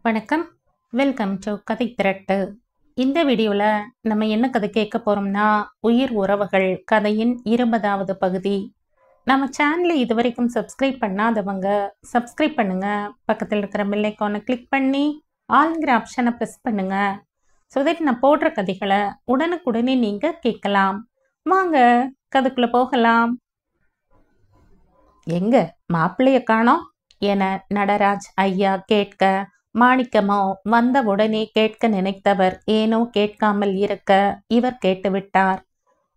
வணக்கம். Welcome to கதை திரட்டு. இந்த வீடியோவில் நம்ம என்ன கதை கேட்க போகிறோம்னா, உயிர் உறவுகள் கதையின் 20வது பகுதி. நம்ம சேனலை இதுவரைக்கும் சப்ஸ்கிரைப் பண்ணாதவங்க சப்ஸ்கிரைப் பண்ணுங்க. பக்கத்தில் இருக்கிற பெல் ஐகானை கிளிக் பண்ணி ஆல்ங்கிற ஆப்ஷனை ப்ரெஸ் பண்ணுங்க. ஸோ தட் நான் போடுற கதைகளை உடனுக்குடனே நீங்கள் கேட்கலாம். வாங்க கதைக்குள்ளே போகலாம். எங்க மாப்பிள்ளைய காணோம் என நடராஜ் ஐயா கேட்க, மாணிக்கமோ வந்த உடனே கேட்க நினைத்தவர் ஏனோ கேட்காமல் இருக்க இவர் கேட்டுவிட்டார்.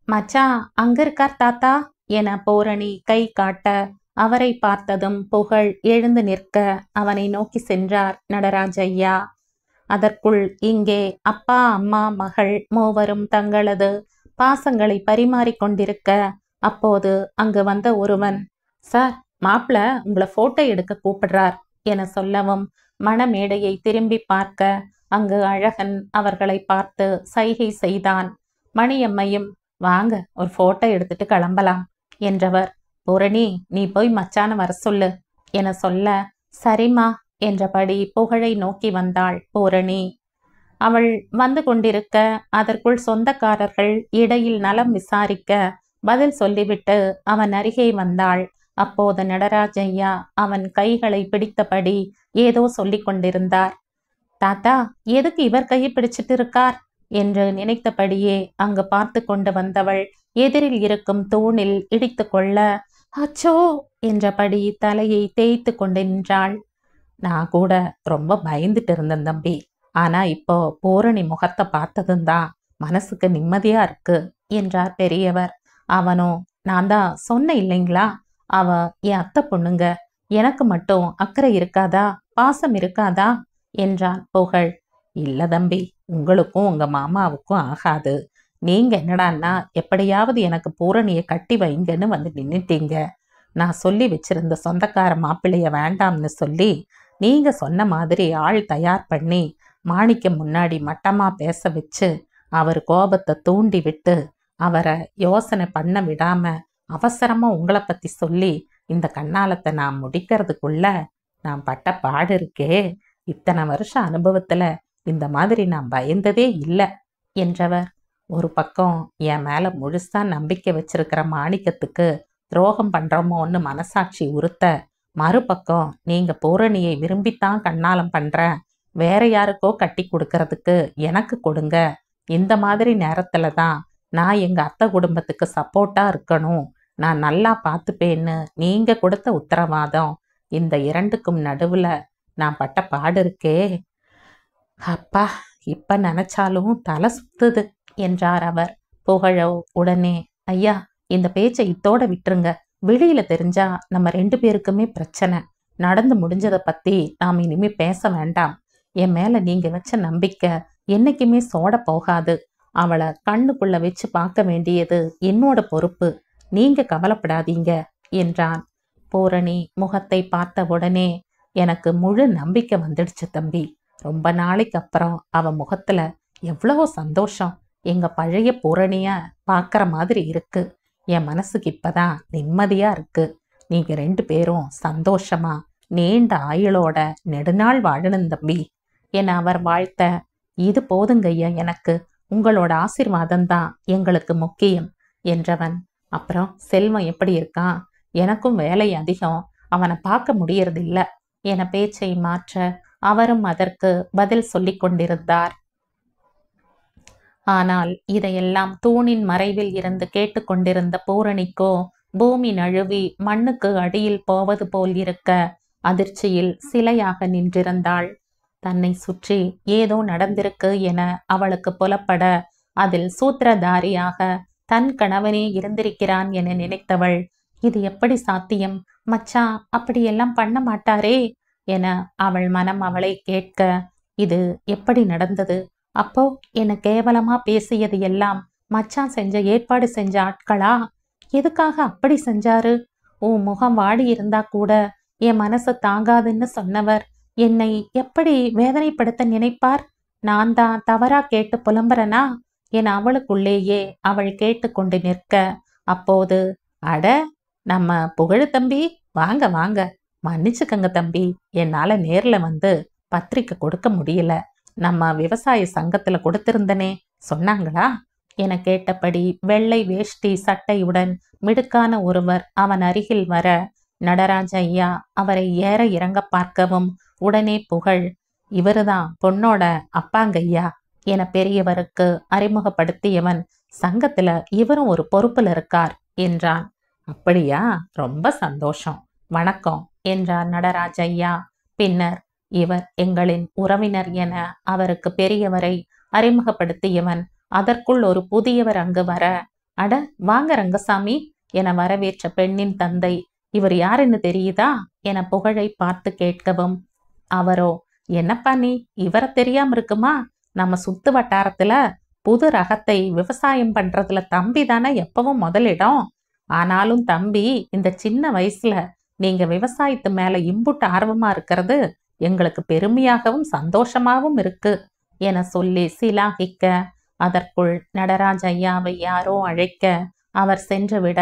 மச்சான் அங்க இருக்கார் தாத்தா என பூரணி கை காட்ட, அவரை பார்த்ததும் புகழ் எழுந்து நிற்க அவனை நோக்கி சென்றார் நடராஜ் ஐயா. அதற்குள் இங்கே அப்பா அம்மா மகள் மூவரும் தங்களது பாசங்களை பரிமாறிக்கொண்டிருக்க, அப்போது அங்கு வந்த ஒருவன், சார் மாப்பிள்ள உங்களை போட்டோ எடுக்க கூப்பிடுறார் என சொல்லவும், மணமேடையை திரும்பி பார்க்க அங்கு அழகன் அவர்களை பார்த்து சைகை செய்தான். மணியம்மையும் வாங்க ஒரு போட்டோ எடுத்துட்டு கிளம்பலாம் என்றவர், பூரணி நீ போய் மச்சான வர சொல்லு என சொல்ல, சரிமா என்றபடி புகழை நோக்கி வந்தாள் பூரணி. அவள் வந்து கொண்டிருக்க அதற்குள் சொந்தக்காரர்கள் இடையில் நலம் விசாரிக்க பதில் சொல்லிவிட்டு அவன் அருகே வந்தாள். அப்போது நடராஜ் ஐயா அவன் கைகளை பிடித்தபடி ஏதோ சொல்லிக் கொண்டிருந்தார். தாத்தா எதுக்கு இவர் கையை பிடிச்சிட்டு இருக்கார் என்று நினைத்தபடியே அங்கு பார்த்து கொண்டு வந்தவள் எதிரில் இருக்கும் தூணில் இடித்து கொள்ள, அச்சோ என்றபடி தலையை தேய்த்து கொண்டு நின்றாள். நான் கூட ரொம்ப பயந்துட்டு இருந்தேன் தம்பி. ஆனா இப்போ பூரணி முகத்தை பார்த்ததும் தான் மனசுக்கு நிம்மதியா இருக்கு என்றார் பெரியவர். அவனோ, நான் தான் சொன்ன இல்லைங்களா, அவ என் அத்தை பொண்ணுங்க, எனக்கு மட்டும் அக்கறை இருக்காதா, பாசம் இருக்காதா என்றான் புகழ். இல்ல தம்பி, உங்களுக்கும் உங்க மாமாவுக்கும் ஆகாது. நீங்க என்னடான்னா எப்படியாவது எனக்கு பூரணியை கட்டி வைங்கன்னு வந்து நின்னுட்டீங்க. நான் சொல்லி வச்சிருந்த சொந்தக்கார மாப்பிள்ளைய வேண்டாம்னு சொல்லி நீங்க சொன்ன மாதிரி ஆள் தயார் பண்ணி மாணிக்கம் முன்னாடி மட்டமா பேச வச்சு அவர் கோபத்தை தூண்டி விட்டு அவரை யோசனை பண்ண விடாம அவசரமா உங்களை பத்தி சொல்லி இந்த கண்ணாலத்தை நான் முடிக்கிறதுக்குள்ள நான் பட்ட பாடு இருக்கே, இத்தனை வருஷம் அனுபவத்துல இந்த மாதிரி நான் பயந்ததே இல்லை என்றவர். ஒரு பக்கம் என் மேல முழுசா நம்பிக்கை வச்சிருக்கிற மாணிக்கத்துக்கு துரோகம் பண்றோமோன்னு மனசாட்சி உறுத்த, மறுபக்கம் நீங்க பூரணியை விரும்பித்தான் கண்ணாலம் பண்ற, வேற யாருக்கோ கட்டி கொடுக்கறதுக்கு எனக்கு கொடுங்க, இந்த மாதிரி நேரத்துல தான் நான் எங்க அத்தை குடும்பத்துக்கு சப்போர்ட்டா இருக்கணும், நான் நல்லா பார்த்துப்பேன்னு நீங்க கொடுத்த உத்தரவாதம், இந்த இரண்டுக்கும் நடுவுல நான் பட்ட பாடு இருக்கே, அப்பா இப்ப நினைச்சாலும் தலை சுத்துது என்றார் அவர். புகழோ உடனே, ஐயா இந்த பேச்சை இத்தோட விட்டுருங்க, வெளியில தெரிஞ்சா நம்ம 2 பேருக்குமே பிரச்சனை, நடந்து முடிஞ்சதை பத்தி நாம் இனிமே பேச வேண்டாம், என் மேல நீங்க வச்ச நம்பிக்கை என்னைக்குமே சோட போகாது, அவளை கண்ணுக்குள்ள வச்சு பார்க்க வேண்டியது என்னோட பொறுப்பு, நீங்க கவலைப்படாதீங்க என்றான். பூரணி முகத்தை பார்த்த உடனே, எனக்கு முழு நம்பிக்கை வந்துடுச்சு தம்பி, ரொம்ப நாளைக்கு அப்புறம் அவ முகத்துல எவ்வளவோ சந்தோஷம், எங்க பழைய பூரணிய பார்க்கற மாதிரி இருக்கு, என் மனசுக்கு இப்பதான் நிம்மதியா இருக்கு, நீங்க 2 பேரும் சந்தோஷமா நீண்ட ஆயுளோட நெடுநாள் வாழணும் தம்பி என அவர் வாழ்த்த, இது போதுங்கய்யா, எனக்கு உங்களோட ஆசீர்வாதம் தான் எங்களுக்கு முக்கியம் என்றவன். அப்புறம் செல்வம் எப்படி இருக்கான், எனக்கும் வேலை அதிகம், அவனை பார்க்க முடியறது இல்ல என பேச்சை மாற்ற அவரும் அதற்கு பதில் சொல்லிக் கொண்டிருந்தார். ஆனால் இதையெல்லாம் தூணின் மறைவில் இருந்து கேட்டுக்கொண்டிருந்த பூரணிக்கோ பூமி நழுவி மண்ணுக்கு அடியில் போவது போல் இருக்க அதிர்ச்சியில் சிலையாக நின்றிருந்தாள். தன்னை சுற்றி ஏதோ நடந்திருக்கு என அவளுக்கு புலப்பட, அதில் சூத்திரதாரியாக தன் கணவனே இருந்திருக்கிறான் என நினைத்தவள், இது எப்படி சாத்தியம், மச்சான் அப்படியெல்லாம் பண்ண மாட்டாரே என அவள் மனம் அவளை கேட்க, இது எப்படி நடந்தது, அப்போ என கேவலமா பேசியது எல்லாம் மச்சான் செஞ்ச ஏற்பாடு செஞ்ச ஆட்களா, எதுக்காக அப்படி செஞ்சாரு, உன் முகம் வாடி இருந்தா கூட என் மனசு தாங்காதுன்னு சொன்னவர் என்னை எப்படி வேதனைப்படுத்த நினைப்பார், நான் தான் தவறா கேட்டு புலம்புறனா என அவளுக்குள்ளேயே அவள் கேட்டுக்கொண்டு நிற்க, அப்போது அட நம்ம புகழு தம்பி, வாங்க வாங்க, மன்னிச்சுக்கங்க தம்பி, என்னால நேர்ல வந்து பத்திரிக்கை கொடுக்க முடியல. நம்ம விவசாய சங்கத்துல கொடுத்திருந்தனே, சொன்னாங்களா என கேட்டபடி வெள்ளை வேஷ்டி சட்டையுடன் மிடுக்கான ஒருவர் அவன் அருகில் வர, நடராஜ ஐயா அவரை ஏற இறங்க பார்க்கவும், உடனே புகழ், இவருதான் பொண்ணோட அப்பாங்கய்யா என பெரியவருக்கு அறிமுகப்படுத்தியவன், சங்கத்துல இவரும் ஒரு பொறுப்புல இருக்கார் என்றான். அப்படியா, ரொம்ப சந்தோஷம், வணக்கம் என்றார் நடராஜ ஐயா. பின்னர் இவர் எங்களின் உறவினர் என அவருக்கு பெரியவரை அறிமுகப்படுத்தியவன், அதற்குள் ஒரு புதியவர் அங்கு வர, அட வாங்க ரங்கசாமி என வரவேற்ற பெண்ணின் தந்தை, இவர் யாருன்னு தெரியுதா என புகழை பார்த்து கேட்கவும், அவரோ, என்னப்பா நீ, இவரை தெரியாம இருக்குமா, நம்ம சுத்து வட்டாரத்துல புது ரகத்தை விவசாயம் பண்றதுல தம்பி தானே எப்பவும் முதலிடம். ஆனாலும் தம்பி இந்த சின்ன வயசுல நீங்க விவசாயத்து மேல இம்புட்டு ஆர்வமா இருக்கிறது எங்களுக்கு பெருமையாகவும் சந்தோஷமாகவும் இருக்கு என சொல்லி சிலாகிக்க, அதற்குள் நடராஜ ஐயாவை யாரோ அழைக்க அவர் சென்று விட,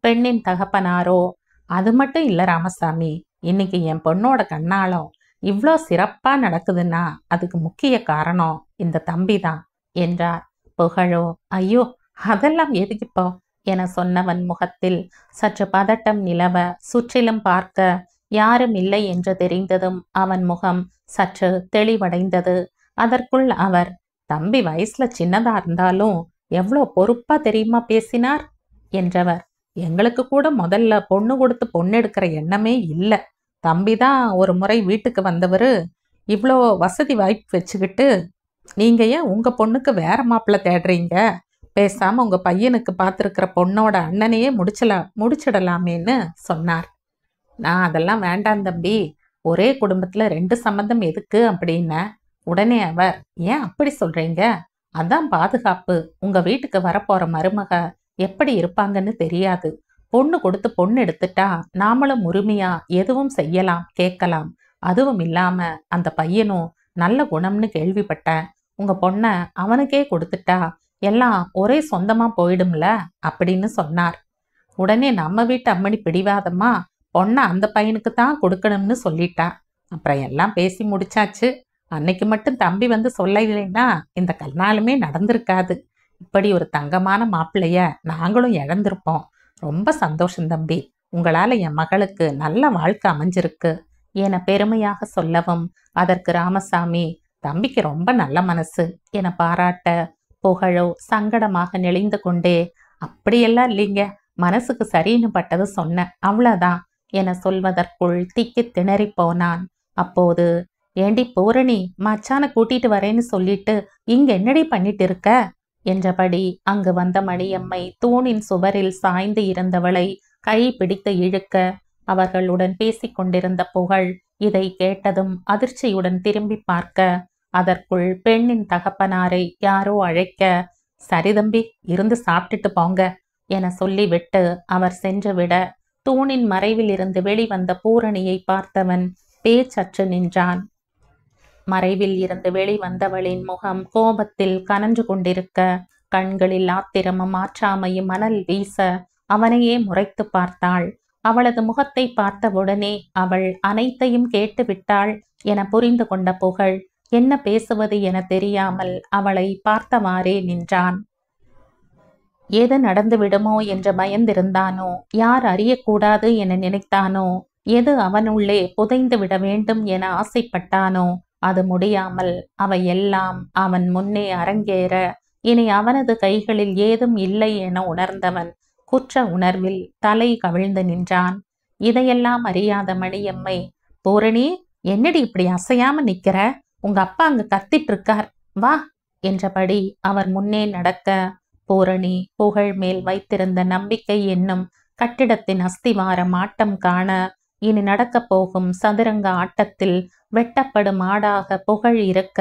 பெண்ணின் தகப்பனாரோ, அது மட்டும் இல்ல ராமசாமி, இன்னைக்கு என் பொண்ணோட கண்ணாலம் இவ்வளோ சிறப்பா நடக்குதுன்னா அதுக்கு முக்கிய காரணம் இந்த தம்பி தான் என்றார். புகழோ, ஐயோ அதெல்லாம் எதுக்கிப்போ என சொன்னவன் முகத்தில் சற்று பதட்டம் நிலவ, சுற்றிலும் பார்க்க யாரும் இல்லை என்று தெரிந்ததும் அவன் முகம் சற்று தெளிவடைந்தது. அதற்குள் அவர், தம்பி வயசுல சின்னதா இருந்தாலும் எவ்வளோ பொறுப்பா தெரியுமா பேசினார் என்றவர், எங்களுக்கு கூட முதல்ல பொண்ணு கொடுத்து பொண்ணு எடுக்கிற எண்ணமே இல்லை. தம்பிதான் ஒரு முறை வீட்டுக்கு வந்தவர், இவ்வளோ வசதி வாய்ப்பு வச்சுக்கிட்டு நீங்க ஏன் உங்க பொண்ணுக்கு வேற மாப்பிள்ளை தேடுறீங்க, பேசாம உங்க பையனுக்கு பார்த்துருக்கிற பொண்ணோட அண்ணனையே முடிச்சிடலாமேன்னு சொன்னார். நான் அதெல்லாம் வேண்டாம் தம்பி, ஒரே குடும்பத்துல 2 சம்பந்தம் எதுக்கு அப்படின்ன. உடனே அவர், ஏன் அப்படி சொல்றீங்க, அதான் பாதுகாப்பு, உங்க வீட்டுக்கு வரப்போற மருமக எப்படி இருப்பாங்கன்னு தெரியாது, பொண்ணு கொடுத்து பொண்ணு எடுத்துட்டா நாமளும் உரிமையா எதுவும் செய்யலாம் கேட்கலாம், அதுவும் இல்லாம அந்த பையனும் நல்ல குணம்னு கேள்விப்பட்டேன், உங்க பொண்ண அவனுக்கே கொடுத்துட்டா எல்லாம் ஒரே சொந்தமா போயிடும்ல அப்படின்னு சொன்னார். உடனே நம்ம வீட்டு அம்மணி பிடிவாதமா பொண்ணை அந்த பையனுக்கு தான் கொடுக்கணும்னு சொல்லிட்டா. அப்புறம் எல்லாம் பேசி முடிச்சாச்சு. அன்னைக்கு மட்டும் தம்பி வந்து சொல்லலைன்னா இந்த கல்யாணமே நடந்திருக்காது. இப்படி ஒரு தங்கமான மாப்பிள்ளைய நாங்களும் இழந்திருப்போம். ரொம்ப சந்தோஷம் தம்பி, உங்களால என் மகளுக்கு நல்ல வாழ்க்கை அமைஞ்சிருக்கு என பெருமையாக சொல்லவும், அதற்கு ராமசாமி, தம்பிக்கு ரொம்ப நல்ல மனசு என பாராட்ட, புகழோ சங்கடமாக நெளிந்து கொண்டே, அப்படியெல்லாம் இல்லைங்க, மனசுக்கு சரின்னு பட்டது சொன்ன அவ்வளவுதான் என சொல்வதற்குள் திக்கி திணறி போனான். அப்போது, ஏண்டி பூரணி, மச்சான கூட்டிட்டு வரேன்னு சொல்லிட்டு இங்க என்னடி பண்ணிட்டு இருக்க என்றபடி அங்கு வந்த மணியம்மை தூணின் சுவரில் சாய்ந்து இருந்தவளை கை பிடித்து இழுக்க, அவர்களுடன் பேசிக்கொண்டிருந்த புகழ் இதை கேட்டதும் அதிர்ச்சியுடன் திரும்பி பார்க்க, அதற்குள் பெண்ணின் தகப்பனாரை யாரோ அழைக்க, சரி தம்பி, இருந்து சாப்பிட்டுட்டு போங்க என சொல்லிவிட்டு அவர் சென்றுவிட, தூணின் மறைவில் இருந்து வெளிவந்த பூரணியை பார்த்தவன் பேச்சற்று நின்றான். மறைவில் இருந்து வெளிவந்தவளின் முகம் கோபத்தில் கனன்று கொண்டிருக்க, கண்களில் ஆத்திரமும் ஆற்றாமையும் மணல் வீச அவனையே முறைத்து பார்த்தாள். அவளது முகத்தை பார்த்தவுடனே அவள் அனைத்தையும் கேட்டுவிட்டாள் என புரிந்து கொண்ட புகழ் என்ன பேசுவது என தெரியாமல் அவளை பார்த்தவாறே நின்றான். எது நடந்து விடுமோ என்று பயந்திருந்தானோ, யார் அறியக்கூடாது என நினைத்தானோ, எது அவனுள்ளே புதைந்து விட வேண்டும் என ஆசைப்பட்டானோ, அது முடியாமல் அவையெல்லாம் அவன் முன்னே அரங்கேற, இனி அவனது கைகளில் ஏதும் இல்லை என உணர்ந்தவன் குற்ற உணர்வில் தலை கவிழ்ந்து நின்றான். இதையெல்லாம் அறியாத மணியம்மை, பூரணி, என்னடி இப்படி அசையாம நிக்கிற, உங்க அப்பா அங்க கத்திட்டு இருக்கார், வா என்றபடி அவர் முன்னே நடக்க, பூரணி புகழ் மேல் வைத்திருந்த நம்பிக்கை என்னும் கட்டிடத்தின் அஸ்திவாரம் ஆட்டம் காண, இனி நடக்கப் போகும் சதுரங்க ஆட்டத்தில் வெட்டப்படும் ஆடாக புகழ் இருக்க,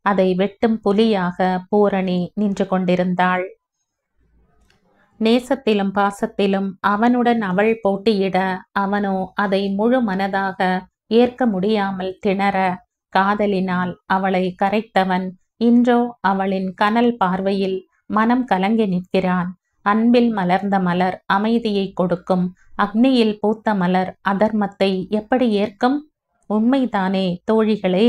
அதை வெட்டும் புலியாக பூரணி நின்று கொண்டிருந்தாள். நேசத்திலும் பாசத்திலும் அவனுடன் அவள் போட்டியிட, அவனோ அதை முழு மனதாக ஏற்க முடியாமல் திணற, காதலினால் அவளை கரைத்தவன் இன்றோ அவளின் கனல் பார்வையில் மனம் கலங்கி நிற்கிறான். அன்பில் மலர்ந்த மலர் அமைதியை கொடுக்கும், அக்னியில் பூத்த மலர் அதர்மத்தை எப்படி ஏற்கும்? உண்மைதானே தோழிகளே?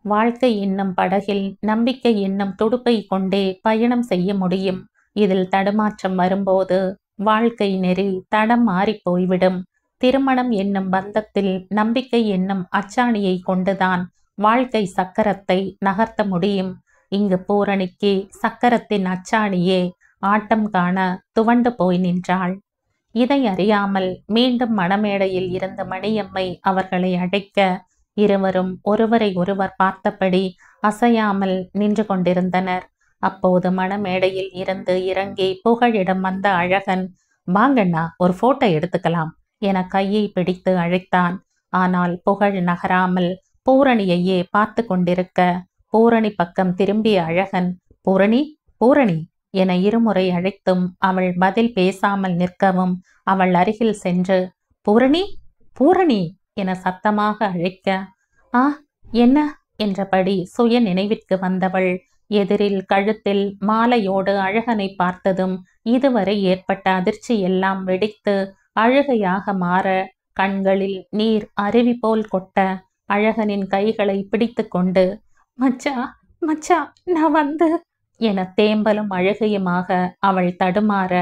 வாழ்க்கை என்னும் படகில் நம்பிக்கை என்னும் துடுப்பை கொண்டே பயணம் செய்ய முடியும். இதில் தடுமாற்றம் வரும்போது வாழ்க்கை நெறி தடம் மாறிப் போய்விடும். திருமணம் என்னும் பந்தத்தில் நம்பிக்கை என்னும் அச்சாணியை கொண்டுதான் வாழ்க்கை சக்கரத்தை நகர்த்த முடியும். இங்கு பூரணிக்கு சக்கரத்தின் அச்சாணியே ஆட்டம் காண துவண்டு போய் நின்றாள். இதை அறியாமல் மீண்டும் மணமேடையில் இருந்த மணியம்மை அவர்களை அழைக்க, இருவரும் ஒருவரை ஒருவர் பார்த்தபடி அசையாமல் நின்று கொண்டிருந்தனர். அப்போது மணமேடையில் இருந்து இறங்கி புகழிடம் வந்த அழகன், வாங்கண்ணா ஒரு போட்டோ எடுத்துக்கலாம் என கையை பிடித்து அழைத்தான். ஆனால் புகழ் நகராமல் பூரணியையே பார்த்து கொண்டிருக்க, பூரணி பக்கம் திரும்பிய அழகன், பூரணி பூரணி என இருமுறை அழைத்தும் அவள் பதில் பேசாமல் நிற்கவும், அவள் அருகில் சென்று பூரணி பூரணி என சத்தமாக அழைக்க, ஆ என்ன என்றபடி சுய நினைவிற்கு வந்தவள் எதிரில் கழுத்தில் மாலையோடு அழகனை பார்த்ததும் இதுவரை ஏற்பட்ட அதிர்ச்சி எல்லாம் வெடித்து அழுகையாக மாற, கண்களில் நீர் அருவி போல் கொட்ட, அழகனின் கைகளை பிடித்து கொண்டு, மச்சா மச்சா நான் வந்து என தேம்பலும் அழுகையுமாக அவள் தடுமாற,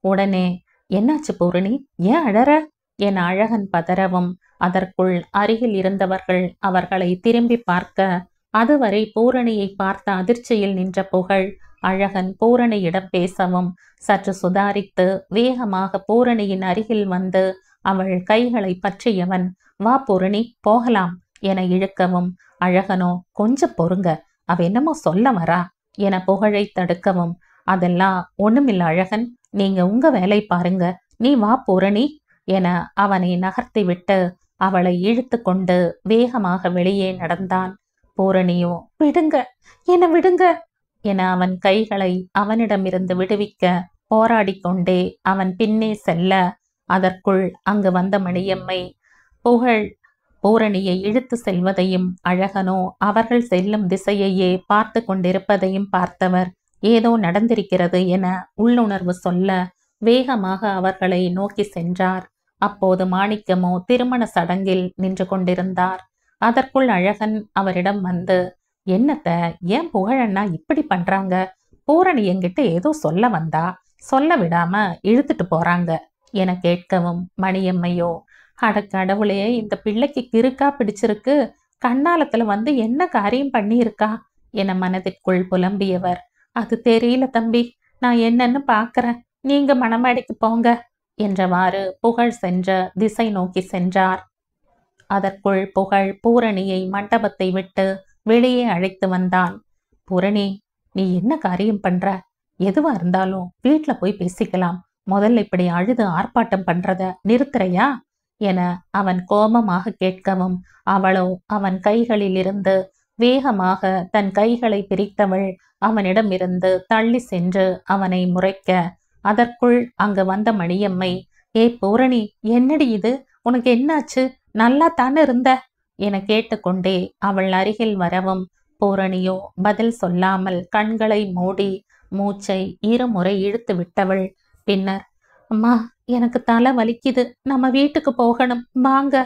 உடனே என்னாச்சு பூரணி, ஏன் அழற என அழகன் பதறவும், அதற்குள் அருகில் இருந்தவர்கள் அவர்களை திரும்பி பார்க்க, அதுவரை பூரணியை பார்த்த அதிர்ச்சியில் நின்ற புகழ் அழகன் பூரணியிடம் பேசவும் சற்று சுதாரித்து வேகமாக பூரணியின் அருகில் வந்து அவள் கைகளை பற்றியவன், வா பூரணி போகலாம் என இழுக்கவும், அழகனோ கொஞ்சம் பொறுங்க, அவ என்னமோ சொல்ல வரா என புகழை தடுக்கவும், அதெல்லாம் ஒண்ணுமில்ல அழகன், நீங்க உங்க வேலை பாருங்க, நீ வா பூரணி என அவனை நகர்த்திவிட்டு அவளை இழுத்து கொண்டு வேகமாக வெளியே நடந்தான். பூரணியோ விடுங்க என விடுங்க என அவன் கைகளை அவனிடமிருந்து விடுவிக்க போராடி கொண்டே அவன் பின்னே செல்ல, அதற்குள் அங்கு வந்த மணியம்மை புகழ் பூரணியை இழுத்து செல்வதையும் அழகனோ அவர்கள் செல்லும் திசையையே பார்த்து கொண்டிருப்பதையும் பார்த்தவர், ஏதோ நடந்திருக்கிறது என உள்ளுணர்வு சொல்ல வேகமாக அவர்களை நோக்கி சென்றார். அப்போது மாணிக்கமோ திருமண சடங்கில் நின்று கொண்டிருந்தார். அதற்குள் அழகன் அவரிடம் வந்து, என்னத்த ஏன் புகழண்ணா இப்படி பண்றாங்க, பூரணி என்கிட்ட ஏதோ சொல்ல வந்தா, சொல்ல விடாம இழுத்துட்டு போறாங்க என கேட்கவும், மணியம்மையோ, அட கடவுளே, இந்த பிள்ளைக்கு கிறுக்கா பிடிச்சிருக்கு, கண்ணாலத்துல வந்து என்ன காரியம் பண்ணியிருக்கா என மனதிற்குள் புலம்பியவர், அது தெரியல தம்பி, நான் என்னன்னு பாக்குறேன், நீங்க மணமேடைக்கு போங்க என்றவாறு புகழ் சென்ற திசை நோக்கி சென்றார். அதற்குள் புகழ் பூரணியை மண்டபத்தை விட்டு வெளியே அழைத்து வந்தான். பூரணி, நீ என்ன காரியம் பண்ற, எதுவா இருந்தாலும் வீட்டுல போய் பேசிக்கலாம், முதல்ல இப்படி அழுது ஆர்ப்பாட்டம் பண்றத நிறுத்துறையா என அவன் கோபமாக கேட்கவும், அவளோ அவன் கைகளில் இருந்து வேகமாக தன் கைகளை பிரித்தவள் அவனிடமிருந்து தள்ளி சென்று அவனை முறைக்க, அதற்குள் அங்கு வந்த மணியம்மை, ஏ பூரணி, என்னடி இது, உனக்கு என்னாச்சு, நல்லா தானே இருந்த என கேட்டுக்கொண்டே அவள் அருகில் வரவும், பூரணியோ பதில் சொல்லாமல் கண்களை மூடி மூச்சை இருமுறை இழுத்து விட்டவள் பின்னர், அம்மா எனக்கு தலை வலிக்குது, நம்ம வீட்டுக்கு போகணும் வாங்க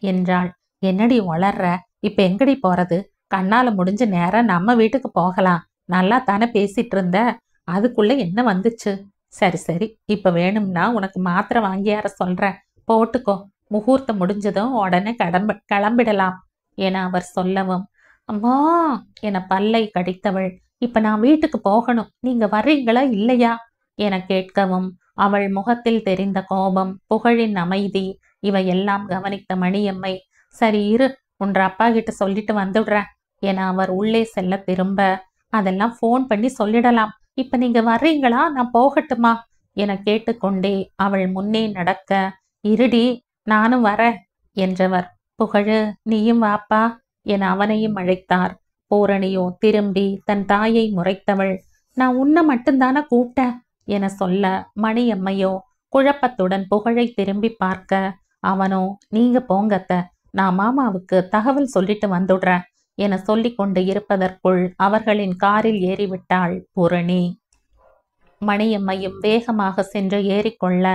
என்றாள். என்னடி வளர்ற, இப்ப எங்கடி போறது, கண்ணால முடிஞ்ச நேரம் நம்ம வீட்டுக்கு போகலாம், நல்லா தானே பேசிட்டு இருந்த, அதுக்குள்ள என்ன வந்துச்சு, சரி சரி, இப்ப வேணும்னா உனக்கு மாத்திரை வாங்கியார சொல்றேன், போட்டுக்கோ, முகூர்த்தம் முடிஞ்சதும் உடனே கிளம்பிடலாம் என அவர் சொல்லவும், அம்மா என பல்லை கடித்தவள், இப்ப நான் வீட்டுக்கு போகணும், நீங்க வர்றீங்களா இல்லையா என கேட்கவும், அவள் முகத்தில் தெரிந்த கோபம், புகழின் அமைதி இவையெல்லாம் கவனித்த மணியம்மை, சரி இரு, உன்ற அப்பா கிட்ட சொல்லிட்டு வந்துடுறேன் என அவர் உள்ளே செல்ல திரும்ப, அதெல்லாம் போன் பண்ணி சொல்லிடலாம், இப்ப நீங்க வர்றீங்களா, நான் போகட்டுமா என கேட்டுக்கொண்டே அவள் முன்னே நடக்க, இருடி நானும் வர என்றவர், புகழு நீயும் வாப்பா என அவனையும் அழைத்தார். பூரணியோ திரும்பி தன் தாயை முறைத்தவள், நான் உன்னை மட்டும்தானே கூப்பிட்டேன் என சொல்ல, மணியம்மையோ குழப்பத்துடன் புகழை திரும்பி பார்க்க, அவனோ நீங்க போங்கத்த, நான் மாமாவுக்கு தகவல் சொல்லிட்டு வந்துடுறேன் என சொல்லிக் கொண்டு இருப்பதற்குள் அவர்களின் காரில் ஏறிவிட்டாள் பூரணி. மணியம்மையும் வேகமாக சென்று ஏறிக்கொள்ள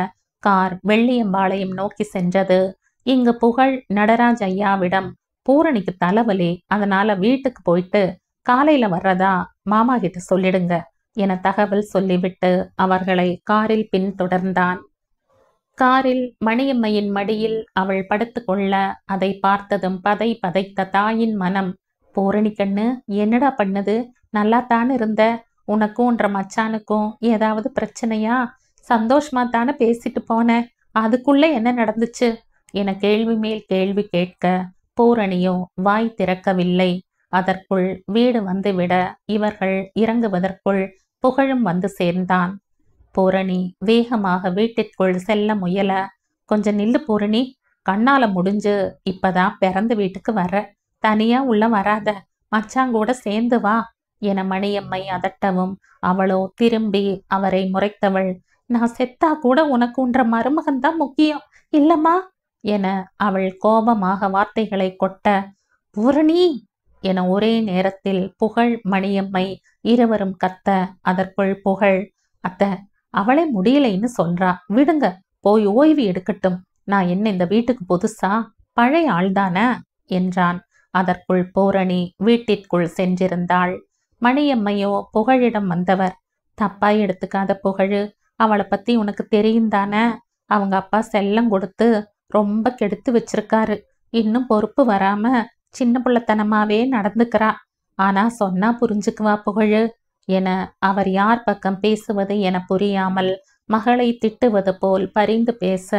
கார் வெள்ளியம்பாளையம் நோக்கி சென்றது. இங்கு புகழ் நடராஜ் ஐயாவிடம் பூரணிக்கு தலைவலி, அதனால வீட்டுக்கு போயிட்டு காலையில வர்றதா மாமா கிட்ட சொல்லிடுங்க என தகவல் சொல்லிவிட்டு அவர்களை காரில் பின்தொடர்ந்தான். காரில் மணியம்மையின் மடியில் அவள் படுத்துக்கொள்ள அதை பார்த்ததும் பதை பதைத்த தாயின் மனம், பூரணி கண்ணு என்னடா பண்ணது, நல்லாத்தானே இருந்த, உனக்கும் உன்ற மச்சானுக்கும் ஏதாவது பிரச்சனையா, சந்தோஷமா தானே பேசிட்டு போன, அதுக்குள்ள என்ன நடந்துச்சு என கேள்வி மேல் கேள்வி கேட்க பூரணியோ வாய் திறக்கவில்லை. அதற்குள் வீடு வந்துவிட இவர்கள் இறங்குவதற்குள் புகழும் வந்து சேர்ந்தான். பூரணி வேகமாக வீட்டிற்குள் செல்ல முயல, கொஞ்சம் நில்லு பூரணி, கண்ணால முடிஞ்சு இப்பதான் பிறந்த வீட்டுக்கு வர, தனியா உள்ள வராத, மச்சாங்கூட சேர்ந்து வா என மணியம்மை அதட்டவும் அவளோ திரும்பி அவரை முறைத்தவள், நான் செத்தா கூட உனக்கு உன்ற மருமகன்தான் முக்கியம் இல்லம்மா என அவள் கோபமாக வார்த்தைகளை கொட்ட, பூரணி என ஒரே நேரத்தில் புகழ் மணியம்மை இருவரும் கத்த, அதற்குள் புகழ், அத்தை அவளே முடியலைன்னு சொல்றா, விடுங்க, போய் ஓய்வு எடுக்கட்டும், நான் என்ன இந்த வீட்டுக்கு புதுசா, பழைய ஆள்தானே என்றான். அதற்குள் பூரணி வீட்டிற்குள் சென்றிருந்தாள். மணியம்மையோ புகழிடம் வந்தவர், தப்பா எடுத்துக்காத புகழு, அவளை பத்தி உனக்கு தெரியும் தானே, அவங்க அப்பா செல்லம் கொடுத்து ரொம்ப கெடுத்து வச்சிருக்காரு, இன்னும் பொறுப்பு வராம சின்ன பிள்ளைத்தனமாவே நடந்துக்கிறா, ஆனா சொன்னா புரிஞ்சுக்குவா புகழு என அவர் யார் பக்கம் பேசுவது என புரியாமல் மகளை திட்டுவது போல் பரிந்து பேச,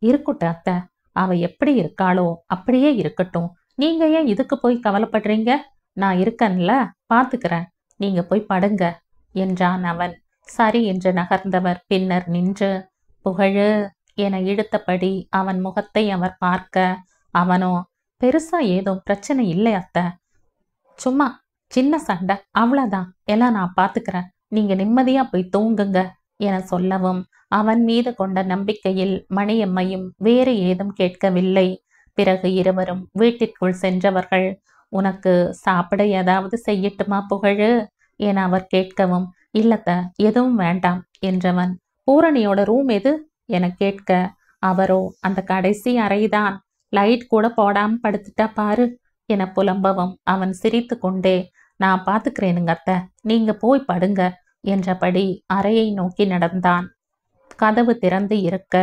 இருக்கட்டும் அத்தை, அவ எப்படி இருக்காளோ அப்படியே இருக்கட்டும், நீங்க ஏன் இதுக்கு போய் கவலைப்படுறீங்க, நான் இருக்கன்ல பாத்துக்கிறேன், நீங்க போய் படுங்க என்றான் அவன். சரி என்று நகர்ந்தவர் பின்னர் நின்று, புகழு என இழுத்தபடி அவன் முகத்தை அவர் பார்க்க, அவனோ, பெருசா ஏதோ பிரச்சனை இல்லை அத்தை, சும்மா சின்ன சண்டை அவ்வளவுதான், எல்லாம் நான் பாத்துக்கிறேன், நீங்க நிம்மதியா போய் தூங்குங்க என சொல்லவும் அவன் மீது கொண்ட நம்பிக்கையில் மணியம்மையும் வேறு ஏதும் கேட்கவில்லை. பிறகு இருவரும் வீட்டிற்குள் சென்றவர்கள், உனக்கு சாப்பிட ஏதாவது செய்யட்டுமா புகழு என அவர் கேட்கவும், இல்லத்த எதுவும் வேண்டாம் என்றவன், பூரணியோட ரூம் எது என கேட்க, அவரோ அந்த கடைசி அறைதான், லைட் கூட போடாம படுத்துட்டா பாரு என புலம்பவும் அவன் சிரித்து கொண்டே, நான் பாத்துக்கிறேனுங்க அத்தை, நீங்க போய் படுங்க என்றபடி அறையை நோக்கி நடந்தான். கதவு திறந்து இருக்க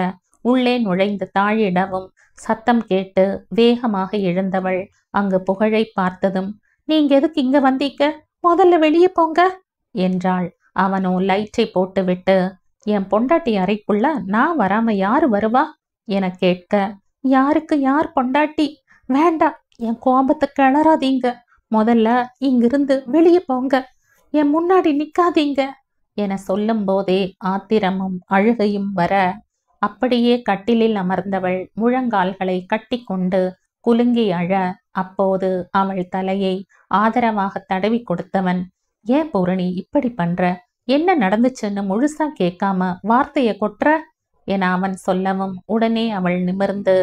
உள்ளே நுழைந்து தாழிடவும் சத்தம் கேட்டு வேகமாக எழுந்தவள் அங்கு புகழை பார்த்ததும், நீங்க எதுக்கு இங்க வந்தீங்க, முதல்ல வெளியே போங்க என்றாள். அவனோ லைட்டை போட்டுவிட்டு, என் பொண்டாட்டி அறைக்குள்ள நான் வராம யாரு வருவா என கேட்க, யாருக்கு யார் பொண்டாட்டி, வேண்டாம் என் கோபத்தை கிளறாதீங்க, முதல்ல இங்கிருந்து வெளியே போங்க, என் முன்னாடி நிக்காதீங்க என சொல்லும் போதே ஆத்திரமும் அழுகையும் வர, அப்படியே கட்டிலில் அமர்ந்தவள் முழங்கால்களை கட்டி கொண்டு குலுங்கி அழ, அப்போது அவள் தலையை ஆதரவாக தடவி கொடுத்தவன், ஏன் பூரணி இப்படி பண்ற, என்ன நடந்துச்சுன்னு முழுசா கேட்காம வார்த்தைய கொட்டுற என அவன் சொல்லவும் உடனே அவள் நிமிர்ந்து,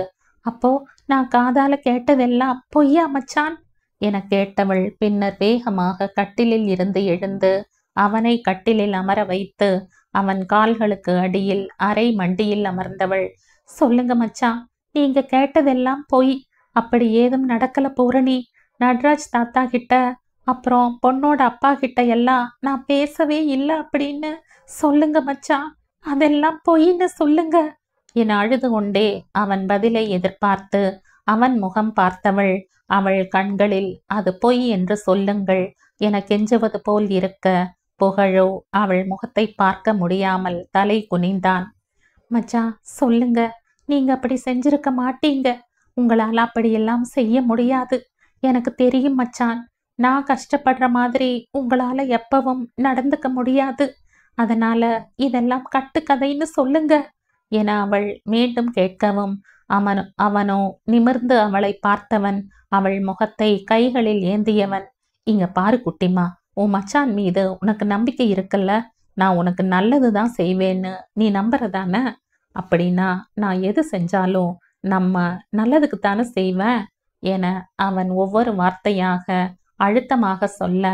அப்போ நான் காதால கேட்டதெல்லாம் பொய்யா மச்சான் என கேட்டவள் பின்னர் வேகமாக கட்டிலில் இருந்து எழுந்து அவனை கட்டிலில் அமர வைத்து அவன் கால்களுக்கு அடியில் அரை மண்டியில் அமர்ந்தவள், சொல்லுங்க மச்சான், நீங்க கேட்டதெல்லாம் பொய், அப்படி ஏதும் நடக்கல பூரணி, நட்ராஜ் தாத்தா கிட்ட அப்புறம் பொண்ணோட அப்பா கிட்ட எல்லாம் நான் பேசவே இல்லை அப்படின்னு சொல்லுங்க மச்சான், அதெல்லாம் பொய்ன்னு சொல்லுங்க என அழுது கொண்டே அவன் பதிலை எதிர்பார்த்து அவன் முகம் பார்த்தவள், அவள் கண்களில் அது பொய் என்று சொல்லுங்கள் என கெஞ்சுவது போல் இருக்க, புகழோ அவள் முகத்தை பார்க்க முடியாமல் தலை குனிந்தான். மச்சான் சொல்லுங்க, நீங்க அப்படி செஞ்சிருக்க மாட்டீங்க, உங்களால் அப்படியெல்லாம் செய்ய முடியாது, எனக்கு தெரியும் மச்சான், நான் கஷ்டப்படுற மாதிரி உங்களால எப்பவும் நடந்துக்க முடியாது, அதனால இதெல்லாம் கட்டுக்கதைன்னு சொல்லுங்க என அவள் மீண்டும் கேட்கவும் அவனோ நிமிர்ந்து அவளை பார்த்தவன், அவள் முகத்தை கைகளில் ஏந்தியவன், இங்க பாரு குட்டிமா, உன் மச்சான் மீது உனக்கு நம்பிக்கை இருக்குல்ல, நான் உனக்கு நல்லதுதான் செய்வேன்னு நீ நம்புறதானே, அப்படின்னா நான் எது செஞ்சாலும் நம்ம நல்லதுக்குத்தானே செய்வேன் என அவன் ஒவ்வொரு வார்த்தையாக அழுத்தமாக சொல்ல,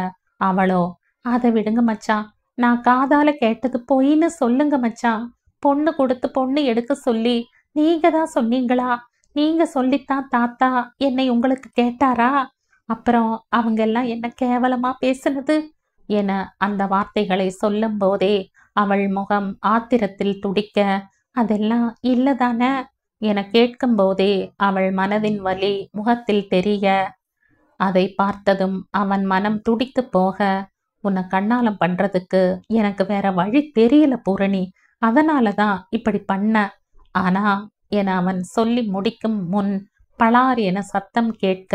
அவளோ, அதை விடுங்க மச்சான், நான் காதால கேட்டது பொய்ன்னு சொல்லுங்க மச்சான், பொண்ணு கொடுத்து பொண்ணு எடுக்க சொல்லி நீங்க தான் சொன்னீங்களா, நீங்க சொல்லித்தான் தாத்தா என்னை உங்களுக்கு கேட்டாரா? அப்புறம் அவங்க எல்லாம் என்ன கேவலமா பேசுனது என அந்த வார்த்தைகளை சொல்லும் போதே அவள் முகம் ஆத்திரத்தில் துடிக்க, அதெல்லாம் இல்லதானே என கேட்கும் போதே அவள் மனதின் வலி முகத்தில் தெரிய, அதை பார்த்ததும் அவன் மனம் துடித்து போக, உன்னை கண்ணாலம் பண்றதுக்கு எனக்கு வேற வழி தெரியல பூரணி, அதனாலதான் இப்படி பண்ண. ஆனா என அவன் சொல்லி முடிக்கும் முன் பளார் என சத்தம் கேட்க,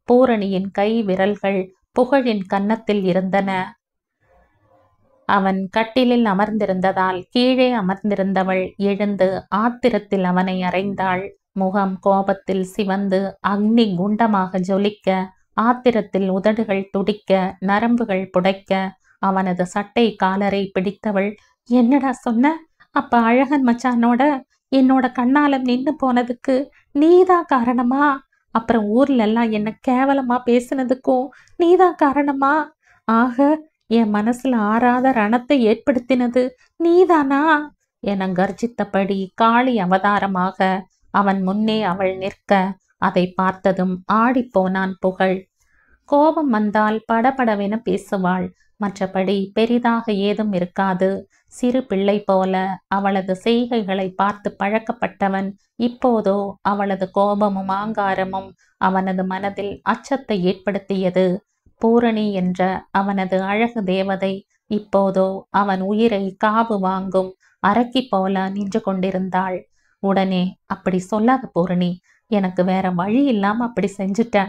பூரணியின் கை விரல்கள் புகழின் கன்னத்தில் இருந்தன. அவன் கட்டிலில் அமர்ந்திருந்ததால் கீழே அமர்ந்திருந்தவள் எழுந்து ஆத்திரத்தில் அவனை அறைந்தாள். முகம் கோபத்தில் சிவந்து அக்னி குண்டமாக ஜொலிக்க, ஆத்திரத்தில் உதடுகள் துடிக்க, நரம்புகள் புடைக்க, அவனது சட்டை காலரை பிடித்தவள், என்னடா சொன்ன? அப்ப அழகன் மச்சானோட என்னோட கண்ணாலம் நின்னு போனதுக்கு நீதான் காரணமா? அப்புறம் ஊர்ல எல்லாம் என்ன கேவலமா பேசுனதுக்கும் நீதான் காரணமா? ஆக என் மனசுல ஆறாத ரணத்தை ஏற்படுத்தினது நீதானா என கர்ஜித்தபடி காளி அவதாரமாக அவன் முன்னே அவள் நிற்க, அதை பார்த்ததும் ஆடிப்போனான் புகழ். கோபம் வந்தால் படபடவென பேசுவாள், மற்றபடி பெரிதாக ஏதும் இருக்காது. சிறு பிள்ளை போல அவளது செய்கைகளை பார்த்து பழக்கப்பட்டவன் இப்போதோ அவளது கோபமும் ஆங்காரமும் அவனது மனதில் அச்சத்தை ஏற்படுத்தியது. பூரணி என்ற அவனது அழகு தேவதை இப்போதோ அவன் உயிரை காவு வாங்கும் அரக்கி போல நின்று கொண்டிருந்தாள். உடனே, அப்படி சொல்லாத பூரணி, எனக்கு வேற வழி இல்லாம அப்படி செஞ்சுட்ட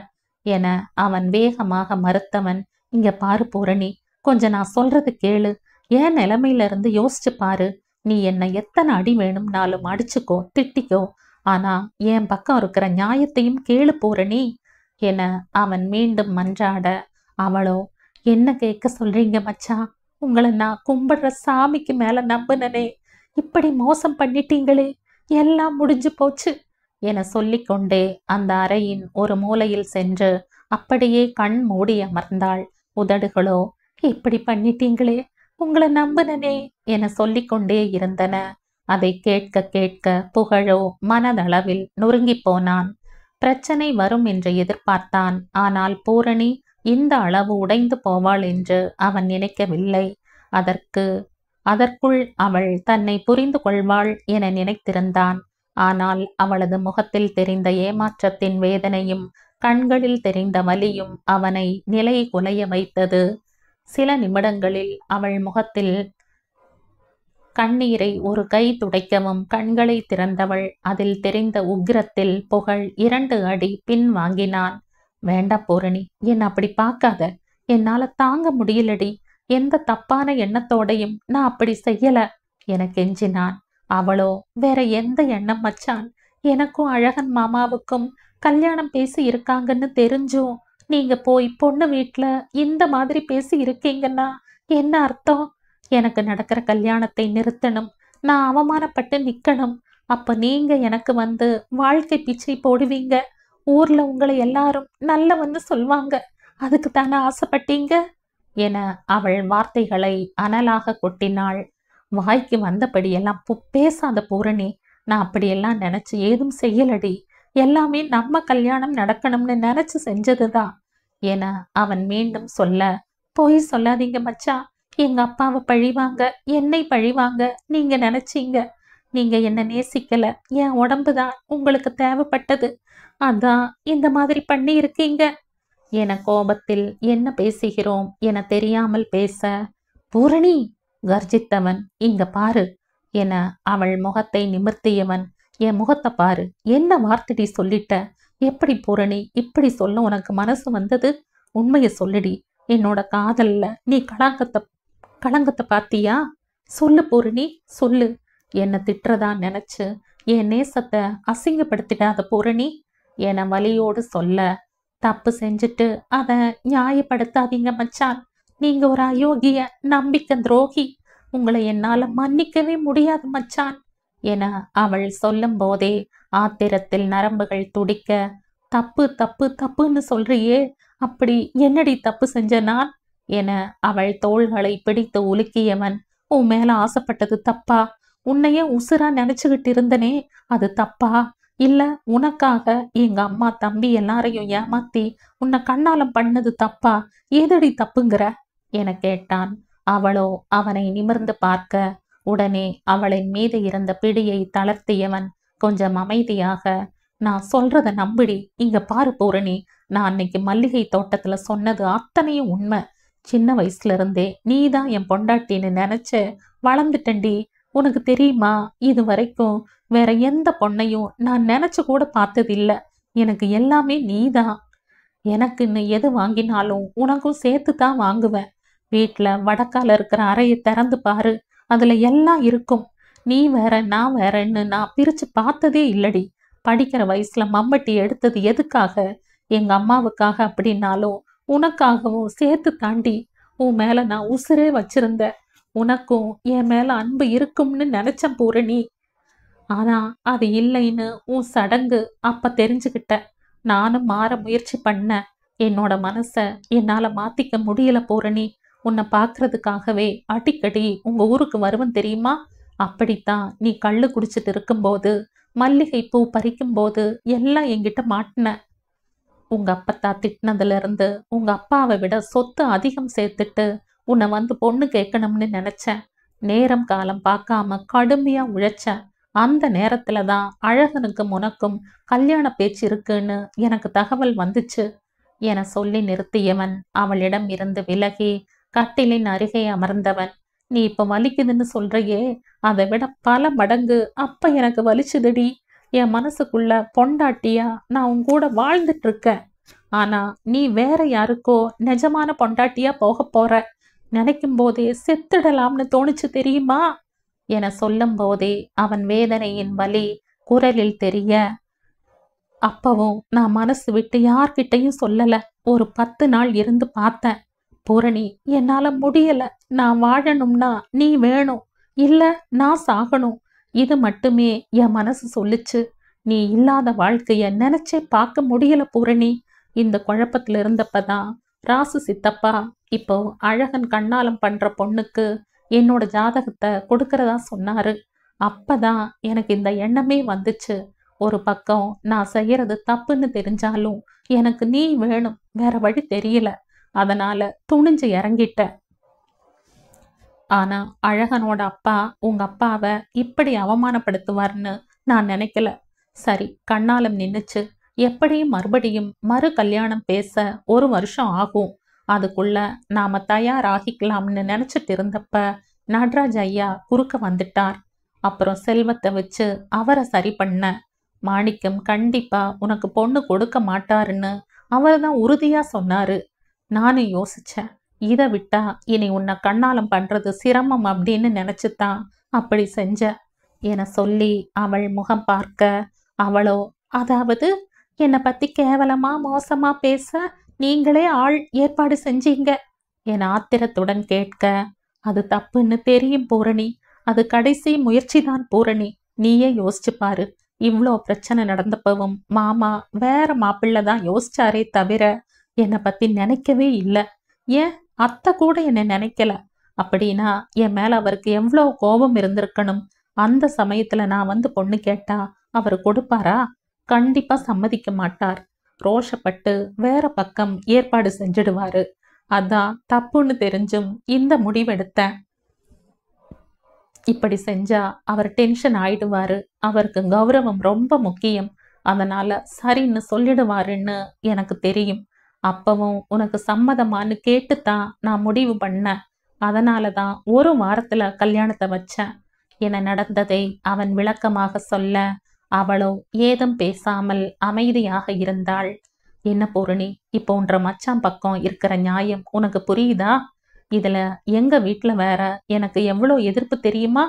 என அவன் வேகமாக மறுத்தவன், இங்க பாரு பூரணி, கொஞ்சம் நான் சொல்றது கேளு. என் நிலைமையில இருந்து யோசிச்சு பாரு. நீ என்னை எத்தனை அடி வேணும்னாலும் அடிச்சுக்கோ, திட்டிக்கோ. ஆனா என் பக்கம் இருக்கிற நியாயத்தையும் கேளு பூரணி என அவன் மீண்டும் மன்றாட, அவளோ, என்ன கேட்க சொல்றீங்க மச்சான்? உங்களை நான் கும்பிடுற சாமிக்கு மேல நம்புனனே, இப்படி மோசம் பண்ணிட்டீங்களே, எல்லாம் முடிஞ்சு போச்சு என சொல்லிக்கொண்டே அந்த அறையின் ஒரு மூலையில் சென்று அப்படியே கண் மூடி அமர்ந்தாள். உதடுகளோ, இப்படி பண்ணிட்டீங்களே, உங்களை நம்புனனே என சொல்லிக்கொண்டே இருந்தன. அதை கேட்க கேட்க புகழோ மனதளவில் நொறுங்கி போனான். பிரச்சனை வரும் என்று எதிர்பார்த்தான். ஆனால் பூரணி இந்த அளவு உடைந்து போவாள் என்று அவன் நினைக்கவில்லை. அதற்குள் அவள் தன்னை புரிந்து கொள்வாள் என நினைத்திருந்தான். ஆனால் அவளது முகத்தில் தெரிந்த ஏமாற்றத்தின் வேதனையும் கண்களில் தெரிந்த வலியும் அவனை நிலை குலைய வைத்தது. சில நிமிடங்களில் அவள் முகத்தில் கண்ணீரை ஒரு கை துடைக்கவும் கண்களை திறந்தவள். அதில் தெரிந்த உக்கிரத்தில் புகழ் 2 அடி பின் வாங்கினான். வேண்டாம் பூரணி, என்ன அப்படி பார்க்காத, என்னால தாங்க முடியலடி, எந்த தப்பான எண்ணத்தோடையும் நான் அப்படி செய்யல என கெஞ்சினான். அவளோ, வேற எந்த எண்ணம் மச்சான்? எனக்கும் அழகன் மாமாவுக்கும் கல்யாணம் பேசி இருக்காங்கன்னு தெரிஞ்சும் நீங்க போய் பொண்ணு வீட்டுல இந்த மாதிரி பேசி இருக்கீங்கன்னா என்ன அர்த்தம்? எனக்கு நடக்கிற கல்யாணத்தை நிறுத்தணும், நான் அவமானப்பட்டு நிக்கணும். அப்ப நீங்க எனக்கு வந்து வாழ்க்கை பிச்சை போடுவீங்க, ஊர்ல உங்களை எல்லாரும் நல்லவன்னு சொல்வாங்க. அதுக்கு தானே ஆசைப்பட்டீங்க என அவள் வார்த்தைகளை அனலாக கொட்டினாள். வாய்க்கு வந்தபடியெல்லாம் பேசாத பூரணி, நான் அப்படியெல்லாம் நினைச்சு ஏதும் செய்யலடி, எல்லாமே நம்ம கல்யாணம் நடக்கணும்னு நினைச்சு செஞ்சதுதான் என அவன் மீண்டும் சொல்ல, போய் சொல்லாதீங்க மச்சான், எங்க அப்பாவை பழிவாங்க, என்னை பழிவாங்க நீங்க நினைச்சீங்க. நீங்க என்ன நேசிக்கல, என் உடம்புதான் உங்களுக்கு தேவைப்பட்டது, அதான் இந்த மாதிரி பண்ணி இருக்கீங்க என கோபத்தில் என்ன பேசுகிறோம் என தெரியாமல் பேச, பூரணி கர்ஜித்தவன், இங்க பாரு என அவள் முகத்தை நிமிர்த்தியவன், என் முகத்தை பாரு, என்ன வார்த்தைடி சொல்லிட்ட? எப்படி பூரணி இப்படி சொல்ல உனக்கு மனசு வந்தது? உண்மையை சொல்லுடி, என்னோட காதல்ல நீ களங்கத்தை பார்த்தியா? சொல்லு பூரணி, சொல்லு. என்னை திட்டுறதா நினைச்சு என் நேசத்தை அசிங்கப்படுத்திடாத பூரணி என வலியோடு சொல்ல, தப்பு செஞ்சுட்டு அதை நியாயப்படுத்தாதீங்க மச்சான், நீங்க ஒரு அயோக்கிய நம்பிக்கை துரோகி, உங்களை என்னால மன்னிக்கவே முடியாது மச்சான் என அவள் சொல்லும் போதே ஆத்திரத்தில் நரம்புகள் துடிக்க, தப்பு தப்பு தப்புன்னு சொல்றியே, அப்படி என்னடி தப்பு செஞ்ச நான் என அவள் தோள்களை பிடித்து உலுக்கியவன், உன் மேல ஆசைப்பட்டது தப்பா? உன்னையே உசுரா நினைச்சுக்கிட்டு இருந்தனே, அது தப்பா இல்ல உனக்காக எங்க அம்மா தம்பி எல்லாரையும் ஏமாத்தி உன்னை கண்ணாலம் பண்ணது தப்பா? ஏதடி தப்புங்கிற என கேட்டான். அவளோ அவனை நிமிர்ந்து பார்க்க, உடனே அவளின் மீது இருந்த பிடியை தளர்த்தியவன் கொஞ்சம் அமைதியாக, நான் சொல்றத நம்புடி. இங்க பாரு பூரணி, நான் அன்னைக்கு மல்லிகை தோட்டத்துல சொன்னது அத்தனையும் உண்மை. சின்ன வயசுல இருந்தே நீதான் என் பொண்டாட்டின்னு நினைச்சு வளர்ந்துட்டண்டி. உனக்கு தெரியுமா, இது வரைக்கும் வேற எந்த பொண்ணையும் நான் நினைச்சு கூட பார்த்ததில்ல. எனக்கு எல்லாமே நீதான். எனக்குன்னு எது வாங்கினாலும் உனக்கும் சேர்த்து தான் வாங்குவேன். வீட்டுல வடக்கால இருக்கிற அறையை திறந்து பாரு, அதுல எல்லாம் இருக்கும். நீ வேற நான் வேறன்னு நான் பிரிச்சு பார்த்ததே இல்லடி. படிக்கிற வயசுல மம்பட்டி எடுத்தது எதுக்காக? எங்க அம்மாவுக்காக அப்படின்னாலும் உனக்காகவும் சேர்த்து தாண்டி. உன் மேல நான் உசுரே வச்சிருந்தேன். உனக்கும் என் மேல அன்பு இருக்கும்னு நினைச்சேன் பூரணி. ஆனா அது இல்லைன்னு உன் சடங்கு அப்ப தெரிஞ்சுக்கிட்ட. நானும் மாற முயற்சி பண்ணேன். என்னோட மனச என்னால மாத்திக்க முடியல பூரணி. உன்னை பாக்குறதுக்காகவே அடிக்கடி உங்க ஊருக்கு வருவன் தெரியுமா? அப்படித்தான் நீ கள்ளு குடிச்சிட்டு இருக்கும்போது, மல்லிகை பூ பறிக்கும் போது எல்லாம் என்கிட்ட மாட்டின. உங்க அப்பத்தா திட்டினதுல இருந்து உங்க அப்பாவை விட சொத்து அதிகம் சேர்த்துட்டு உன்னை வந்து பொண்ணு கேட்கணும்னு நினைச்சேன். நேரம் காலம் பார்க்காம கடுமையா உழைச்சேன். அந்த நேரத்துல தான் அழகனுக்கும் உனக்கும் கல்யாண பேச்சு இருக்குன்னு எனக்கு தகவல் வந்துச்சு என சொல்லி நிறுத்தியவன் அவளிடம் இருந்து விலகி கட்டிலின் அருகே அமர்ந்தவன். நீ இப்ப வலிக்குதுன்னு சொல்றையே, அதை விட பல மடங்கு அப்ப எனக்கு வலிச்சுதடி. என் மனசுக்குள்ள பொண்டாட்டியா நான் உன் கூட வாழ்ந்துட்டு இருக்கேன். ஆனா நீ வேற யாருக்கோ நிஜமான பொண்டாட்டியா போக போற. நினைக்கும் போதே செத்துடலாம்னு தோணுச்சு தெரியுமா என சொல்லும் போதே அவன் வேதனையின் வலி குரலில் தெரிய, அப்பவும் நான் மனசு விட்டு யார்கிட்டையும் சொல்லல. ஒரு 10 நாள் இருந்து பார்த்தேன். பூரணி, என்னால முடியல. நான் வாழணும்னா நீ வேணும், இல்ல நான் சாகணும். இது மட்டுமே என் மனசு சொல்லுச்சு. நீ இல்லாத வாழ்க்கைய நினைச்சே பார்க்க முடியல பூரணி. இந்த குழப்பத்துல இருந்தப்பதான் ராசு சித்தப்பா இப்போ அழகன் கண்ணாலம் பண்ற பொண்ணுக்கு என்னோட ஜாதகத்தை கொடுக்கறதா சொன்னாரு. அப்பதான் எனக்கு இந்த எண்ணமே வந்துச்சு. ஒரு பக்கம் நான் செய்யறது தப்புன்னு தெரிஞ்சாலும் எனக்கு நீ வேணும், வேற வழி தெரியல. அதனால துணிஞ்சு இறங்கிட்ட. ஆனா அழகனோட அப்பா உங்க அப்பாவை இப்படி அவமானப்படுத்துவார்னு நான் நினைக்கல. சரி, கண்ணாலம் நின்னுச்சு. எப்படியும் மறுபடியும் மறு கல்யாணம் பேச 1 வருஷம் ஆகும். அதுக்குள்ள நாம தயாராகிக்கலாம்னு நினைச்சிட்டு இருந்தப்ப நடராஜ் ஐயா குறுக்க வந்துட்டார். அப்புறம் செல்வத்தை வச்சு அவரை சரி பண்ண. மாணிக்கம் கண்டிப்பா உனக்கு பொண்ணு கொடுக்க மாட்டாருன்னு அவர் தான் உறுதியா சொன்னாரு. நானும் யோசிச்சேன், இதை விட்டா இனி உன்னை கண்ணாலம் பண்றது சிரமம் அப்படின்னு நினைச்சுதான் அப்படி செஞ்ச என சொல்லி அவள் முகம் பார்க்க, அவளோ, அதாவது என்னை பத்தி கேவலமா மோசமா பேச நீங்களே ஆள் ஏற்பாடு செஞ்சீங்க என ஆத்திரத்துடன் கேட்க, அது தப்புன்னு தெரியும் பூரணி. அது கடைசி முயற்சிதான் பூரணி. நீயே யோசிச்சு பாரு. இவ்வளோ பிரச்சனை நடந்தப்பவும் மாமா வேற மாப்பிள்ளை தான் யோசிச்சாரே தவிர என்னை பத்தி நினைக்கவே இல்லை. ஏன் அத்தை கூட என்னை நினைக்கல. அப்படின்னா என் மேல அவருக்கு எவ்வளோ கோபம் இருந்திருக்கணும். அந்த சமயத்துல நான் வந்து பொண்ணு கேட்டா அவர் கொடுப்பாரா? கண்டிப்பா சம்மதிக்க மாட்டார். ரோஷப்பட்டு வேற பக்கம் ஏற்பாடு செஞ்சிடுவாரு. அதான் தப்புன்னு தெரிஞ்சும் இந்த முடிவெடுத்தேன். இப்படி செஞ்சா அவர் டென்ஷன் ஆயிடுவாரு. அவருக்கு கௌரவம் ரொம்ப முக்கியம். அதனால சரின்னு சொல்லிடுவாருன்னு எனக்கு தெரியும். அப்பவும் உனக்கு சம்மதமானு கேட்டுத்தான் நான் முடிவு பண்ணேன். அதனாலதான் 1 வாரத்துல கல்யாணத்தை வச்சேன் என நடந்ததை அவன் விளக்கமாக சொல்ல, அவளோ ஏதும் பேசாமல் அமைதியாக இருந்தாள். என்ன பூரணி, இப்போ உன்ற மச்சான் பக்கம் இருக்கிற நியாயம் உனக்கு புரியுதா? இதுல எங்க வீட்டுல வேற எனக்கு எவ்வளோ எதிர்ப்பு தெரியுமா?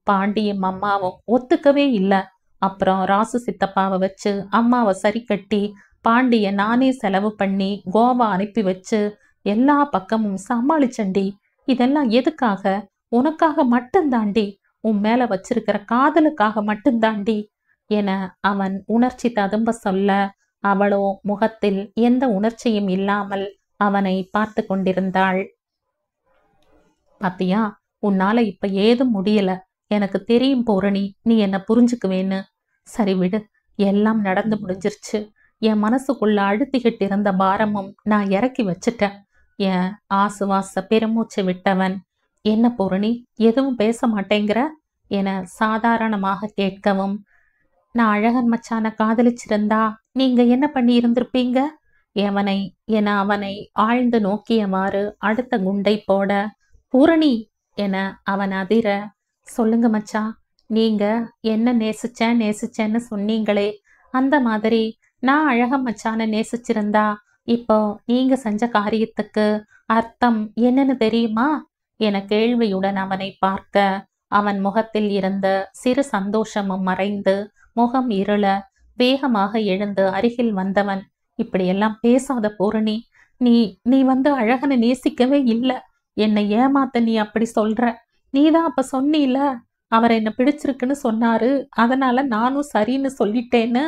பாண்டியும் அம்மாவும் ஒத்துக்கவே இல்லை. அப்புறம் ராசு சித்தப்பாவை வச்சு அம்மாவை சரி கட்டி பாண்டிய நானே செலவு பண்ணி கோவா அனுப்பி வச்சு எல்லா பக்கமும் சமாளிச்சண்டி. இதெல்லாம் எதுக்காக? உனக்காக மட்டும்தாண்டி. உன் மேல வச்சிருக்கிற காதலுக்காக மட்டும்தாண்டி என அவன் உணர்ச்சி ததும்ப சொல்ல, அவளோ முகத்தில் எந்த உணர்ச்சியும் இல்லாமல் அவனை பார்த்து கொண்டிருந்தாள். பாத்தியா, உன்னால இப்ப ஏதும் முடியல. எனக்கு தெரியும் பூரணி, நீ என்ன புரிஞ்சுக்குவேன்னு. சரி விடு, எல்லாம் நடந்து முடிஞ்சிருச்சு. என் மனசுக்குள்ள அழுத்திக்கிட்டு இருந்த பாரமும் நான் இறக்கி வச்சிட்டேன். என் ஆசுவாச பெருமூச்சு விட்டவன், என்ன பூரணி, எதுவும் பேச மாட்டேங்கிற என சாதாரணமாக கேட்கவும், நான் அழகன் மச்சான காதலிச்சிருந்தா நீங்க என்ன பண்ணி இருந்திருப்பீங்க என அவனை ஆழ்ந்து நோக்கியவாறு அடுத்த குண்டை போட, பூரணி என அவன் அதிர, சொல்லுங்க மச்சான், நீங்க என்ன நேசிச்சேன்னு சொன்னீங்களே, அந்த மாதிரி நான் அழகன் மச்சான நேசிச்சிருந்தா இப்போ நீங்க செஞ்ச காரியத்துக்கு அர்த்தம் என்னன்னு தெரியுமா என கேள்வியுடன் அவனை பார்க்க, அவன் முகத்தில் இருந்த சிறு சந்தோஷமும் மறைந்து முகம் இருள வேகமாக எழுந்து அருகில் வந்தவன், இப்படியெல்லாம் பேசாத பூரணி, நீ நீ அழகனை நேசிக்கவே இல்லை. என்னை ஏமாத்த நீ அப்படி சொல்ற. நீதான் அப்ப சொன்னீல, அவர் என்ன பிடிச்சிருக்குன்னு சொன்னாரு, அதனால நானும் சரின்னு சொல்லிட்டேன்னு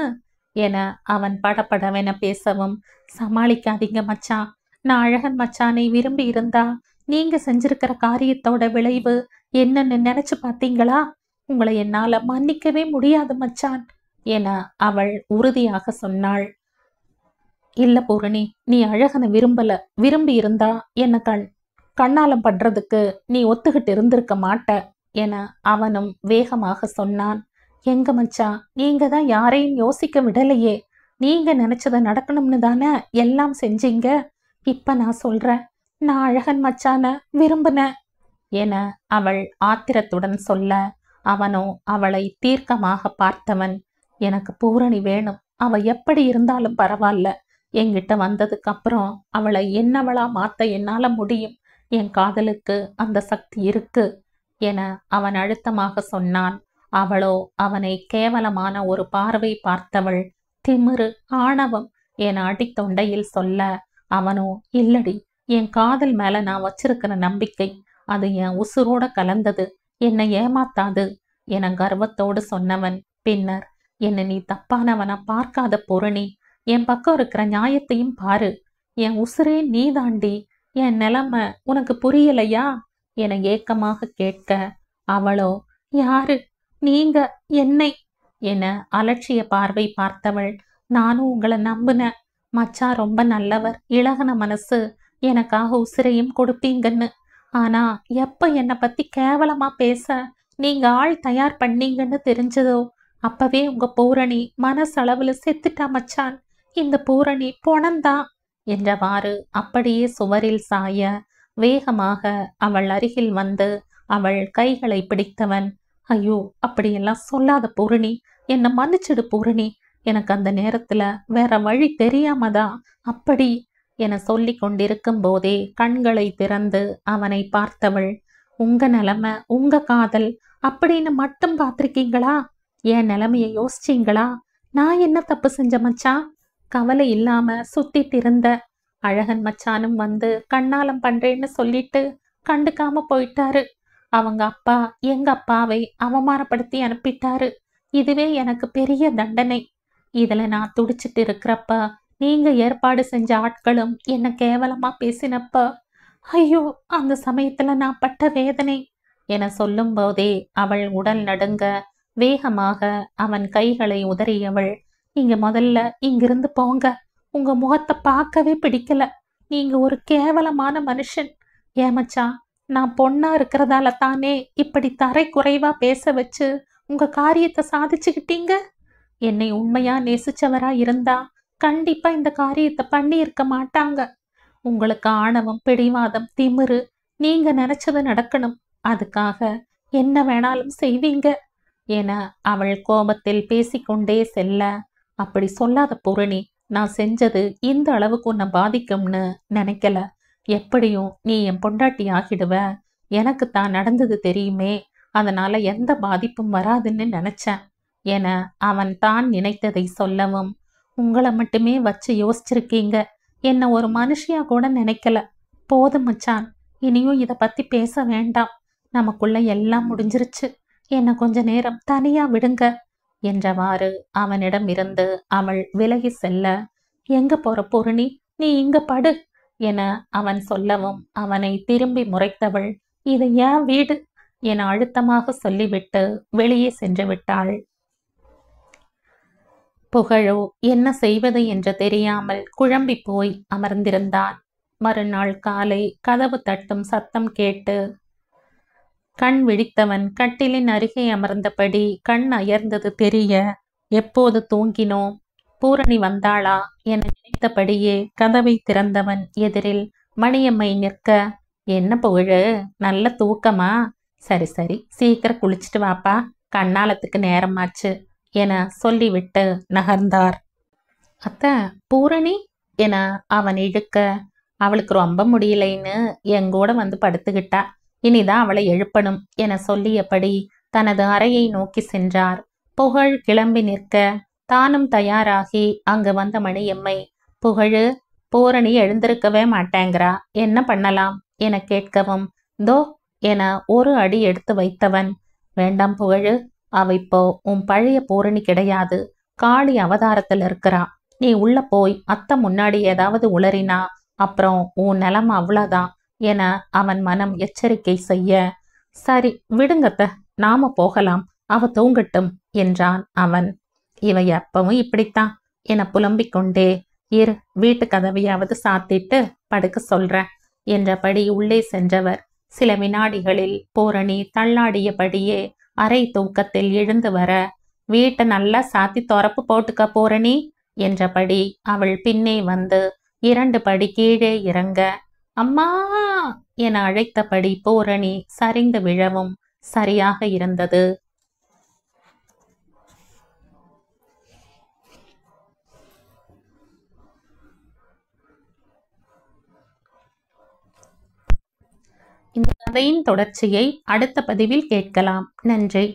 என அவன் படபடவென பேசவும், சமாளிக்காதீங்க மச்சான், நான் அழகன் மச்சானை விரும்பி இருந்தா நீங்க செஞ்சிருக்கிற காரியத்தோட விளைவு என்னன்னு நினைச்சு பார்த்தீங்களா? உங்களை என்னால மன்னிக்கவே முடியாது மச்சான் என அவள் உறுதியாக சொன்னாள். இல்ல பூரணி, நீ அழகனை விரும்பி இருந்தா என்ன கண்ணாலம் பண்றதுக்கு நீ ஒத்துக்கிட்டு இருந்திருக்க மாட்ட என அவனும் வேகமாக சொன்னான். எங்க மச்சான், நீங்க தான் யாரையும் யோசிக்க விடலையே. நீங்க நினைச்சதை நடக்கணும்னு தானே எல்லாம் செஞ்சீங்க. இப்ப நான் சொல்றேன், நான் அழகன் மச்சான விரும்பினேன் என அவள் ஆத்திரத்துடன் சொல்ல, அவனோ அவளை தீர்க்கமாக பார்த்தவன், எனக்கு பூரணி வேணும், அவ எப்படி இருந்தாலும் பரவாயில்ல, என்கிட்ட வந்ததுக்கு அப்புறம் அவளை என்னவளா மாத்த என்னால முடியும், என் காதலுக்கு அந்த சக்தி இருக்கு என அவன் அழுத்தமாக சொன்னான். அவளோ அவனை கேவலமான ஒரு பார்வை பார்த்தவள், திமிரு ஆணவம் என அடித்தொண்டையில் சொல்ல, அவனோ இல்லடி, என் காதல் மேல நான் வச்சிருக்கிற நம்பிக்கை அது என் உசுரோட கலந்தது, என்னை ஏமாத்தாது என கர்வத்தோடு சொன்னவன், பின்னர் என்னை நீ தப்பானவனா பார்க்காத பூரணி, என் பக்கம் இருக்கிற நியாயத்தையும் பாரு, என் உசுரே நீ தாண்டி, என் நிலைமை உனக்கு புரியலையா என ஏக்கமாக கேட்க, அவளோ யாரு நீங்க என்னை என அலட்சிய பார்வை பார்த்தவள், நானும் உங்களை நம்புனேன், மச்சான் ரொம்ப நல்லவர், இளகன மனசு, எனக்காக உசிரையும் கொடுப்பீங்கன்னு. ஆனா எப்ப என்னை பத்தி கேவலமா பேச நீங்க ஆள் தயார் பண்ணீங்கன்னு தெரிஞ்சதோ அப்பவே உங்க பூரணி மனசளவுல செத்துட்டா மச்சான், இந்த பூரணி பொணந்தான் என்றவாறு அப்படியே சுவரில் சாய வேகமாக அவள் அருகில் வந்து அவள் கைகளை பிடித்தவன், ஐயோ அப்படியெல்லாம் சொல்லாத பூரணி, என்னை மன்னிச்சிடு பூரணி, எனக்கு அந்த நேரத்துல வேற வழி தெரியாமதான் அப்படி என சொல்லி கொண்டிருக்கும் போதே கண்களை திறந்து அவனை பார்த்தவள், உங்க நிலைமை உங்க காதல் அப்படின்னு மட்டும் பார்த்திருக்கீங்களா? என் நிலைமைய யோசிச்சீங்களா? நான் என்ன தப்பு செஞ்ச மச்சான்? கவலை இல்லாம சுத்திட்டு இருந்த அழகன் மச்சானும் வந்து கண்ணாலம் பண்றேன்னு சொல்லிட்டு கண்டுக்காம போயிட்டாரு. அவங்க அப்பா எங்க அப்பாவை அவமானப்படுத்தி அனுப்பிட்டாரு. இதுவே எனக்கு பெரிய தண்டனை. இதுல நான் துடிச்சிட்டு இருக்கிறப்ப நீங்க ஏற்பாடு செஞ்ச ஆட்களும் என்ன கேவலமா பேசினப்ப ஐயோ அந்த சமயத்துல நான் பட்ட வேதனை என சொல்லும் போதே அவள் உடல் நடுங்க வேகமாக அவன் கைகளை உதறியவள், நீங்க முதல்ல இங்கிருந்து போங்க, உங்க முகத்தை பார்க்கவே பிடிக்கல, நீங்க ஒரு கேவலமான மனுஷன். ஏமச்சா, நான் பொண்ணா இருக்கிறதால தானே இப்படி தரை குறைவா பேச வச்சு உங்க காரியத்தை சாதிச்சுக்கிட்டீங்க. என்னை உண்மையா நேசிச்சவரா இருந்தா கண்டிப்பா இந்த காரியத்தை பண்ணி இருக்க மாட்டாங்க. உங்களுக்கு ஆணவம், பிடிவாதம், திமிரு, நீங்க நினைச்சது நடக்கணும், அதுக்காக என்ன வேணாலும் செய்வீங்க என அவள் கோபத்தில் பேசிக்கொண்டே செல்ல, அப்படி சொல்லாத பூரணி, நான் செஞ்சது இந்த அளவுக்கு உன்னை பாதிக்கும்னு நினைக்கல. எப்படியும் நீ என் பொண்டாட்டி ஆகிடுவ, எனக்கு தான் நடந்தது தெரியுமே, அதனால எந்த பாதிப்பும் வராதுன்னு நினைச்சேன் என அவன் தான் நினைத்ததை சொல்லவும், உங்களை மட்டுமே வச்சு யோசிச்சிருக்கீங்க, என்ன ஒரு மனுஷியா கூட நினைக்கல. போதும் மச்சான், இனியும் இதை பத்தி பேச வேண்டாம், நமக்குள்ள எல்லாம் முடிஞ்சிருச்சு, என்னை கொஞ்ச நேரம் தனியா விடுங்க என்றவாறு அவனிடம் இருந்து அவள் விலகி செல்ல, எங்க போற பூரணி, நீ இங்க படு என அவன் சொல்லவும் அவனை திரும்பி முறைத்தவள், இது ஏன் வீடு என அழுத்தமாக சொல்லிவிட்டு வெளியே சென்று விட்டாள். புகழோ என்ன செய்வது என்று தெரியாமல் குழம்பி போய் அமர்ந்திருந்தான். மறுநாள் காலை கதவு தட்டும் சத்தம் கேட்டு கண் விழித்தவன் கட்டிலின் அருகே அமர்ந்தபடி கண் அயர்ந்தது தெரிய, எப்போது தூங்கினோம், பூரணி வந்தாளா என நினைத்தபடியே கதவை திறந்தவன் எதிரில் மணியம்மை நிற்க, என்ன புகழு, நல்ல தூக்கமா? சரி சரி, சீக்கிரம் குளிச்சுட்டு வாப்பா, கண்ணாலத்துக்கு நேரமாச்சு என சொல்லிவிட்டு நகர்ந்தார். அத்த, பூரணி என அவன் இழுக்க, அவளுக்கு ரொம்ப முடியலைன்னு எங்கூட வந்து படுத்துக்கிட்டா, இனிதான் அவளை எழுப்பணும் என சொல்லியபடி தனது அறையை நோக்கி சென்றார். புகழ் கிளம்பி நிற்க தானும் தயாராகி அங்கு வந்த மணியம்மை, புகழு, பூரணி எழுந்திருக்கவே மாட்டேங்கிறா, என்ன பண்ணலாம் என கேட்கவும், தோ என ஒரு அடி எடுத்து வைத்தவன், வேண்டாம் புகழு, அவ இப்போ உன் பழைய பூரணி கிடையாது, காளி அவதாரத்தில் இருக்கிறா, நீ உள்ள போய் அத்தை முன்னாடி ஏதாவது உளறினா அப்புறம் உன் நிலைமை அவ்வளோதான் என அவன் மனம் எச்சரிக்கை செய்ய, சரி விடுங்கத்த, நாம போகலாம், அவ தூங்கட்டும் என்றான் அவன். இவ எப்பவும் இப்படித்தான் என புலம்பிக் கொண்டே, இரு, வீட்டு கதவையாவது சாத்திட்டு படுக்க சொல்ற என்றபடி உள்ளே சென்றவர் சில வினாடிகளில் பூரணி தள்ளாடியபடியே அரை தூக்கத்தில் எழுந்து வர, வீட்டை நல்லா சாத்தி தொரப்பு போட்டுக்க பூரணி என்றபடி அவள் பின்னே வந்து 2 படி கீழே இறங்க, அம்மா என அழைத்தபடி பூரணி சரிந்து விழவும் சரியாக இருந்தது. இந்த கதையின் தொடர்ச்சியை அடுத்த பதிவில் கேட்கலாம். நன்றி.